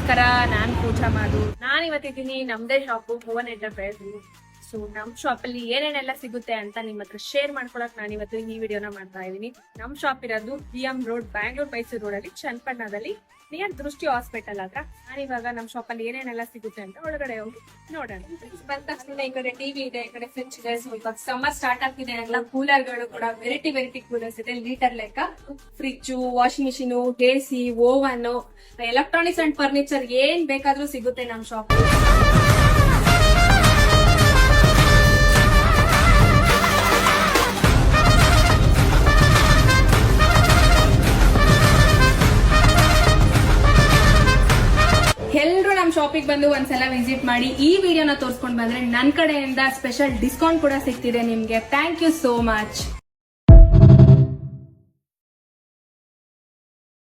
ನಮಸ್ಕಾರ, ನಾನ್ ಪೂಜಾ ಮಾಡು. ನಾನ್ ಇವತ್ತಿದ್ದೀನಿ ನಮ್ದೇ ಶಾಪು ಭುವನ್ ಎಂಟರ್ಪ್ರೈಸ್. ಸೊ ನಮ್ ಶಾಪ್ ಅಲ್ಲಿ ಏನೇನೆಲ್ಲ ಸಿಗುತ್ತೆ ಅಂತ ನಿಮ್ ಹತ್ರ ಶೇರ್ ಮಾಡ್ಕೊಳಕ್ ನಾನು ಇವತ್ತು ಈ ವಿಡಿಯೋನ ಮಾಡ್ತಾ ಇದೀನಿ. ನಮ್ ಶಾಪ್ ಇರೋದು BM road, Bangalore Mysuru road ಅಲ್ಲಿ ಚನ್ನಪಟ್ಟಣದಲ್ಲಿ ನಿಯರ್ ದೃಷ್ಟಿ ಹಾಸ್ಪಿಟಲ್ ಹತ್ರ. ನಾನಿವಾಗ ನಮ್ ಶಾಪ್ ಅಲ್ಲಿ ಏನೇನೆಲ್ಲ ಸಿಗುತ್ತೆ ಅಂತ ಒಳಗಡೆ ಹೋಗಿ ನೋಡೋಣ. ಬಂದ ತಕ್ಷಣ ಈ ಕಡೆ ಟಿವಿ ಇದೆ, ಈ ಕಡೆ ಫ್ರಿಡ್ಜ್ ಇದೆ. ಸ್ವಲ್ಪ ಸಮ್ಮರ್ ಸ್ಟಾರ್ಟ್ ಆಗ್ತಿದೆ, ಎಲ್ಲ ಕೂಲರ್ ಗಳು ಕೂಡ ವೆರೈಟಿ ಕೂಲರ್ಸ್ ಇದೆ. ಲೀಟರ್ ಲೆಕ್ಕ fridge, washing machine, AC, oven, electronics and furniture ಏನ್ ಬೇಕಾದ್ರೂ ಸಿಗುತ್ತೆ ನಮ್ ಶಾಪ್. ಎಲ್ರು ನಮ್ ಶಾಪಿಗೆ ಬಂದು ಒಂದ್ಸಲ ವಿಸಿಟ್ ಮಾಡಿ ಈ ವಿಡಿಯೋನ ತೋರ್ಸ್ಕೊಂಡ್ ಬಂದ್ರೆ ನನ್ ಕಡೆಯಿಂದ ಸ್ಪೆಷಲ್ ಡಿಸ್ಕೌಂಟ್ ಕೂಡ ಸಿಗ್ತಿದೆ ನಿಮ್ಗೆ. Thank you so much.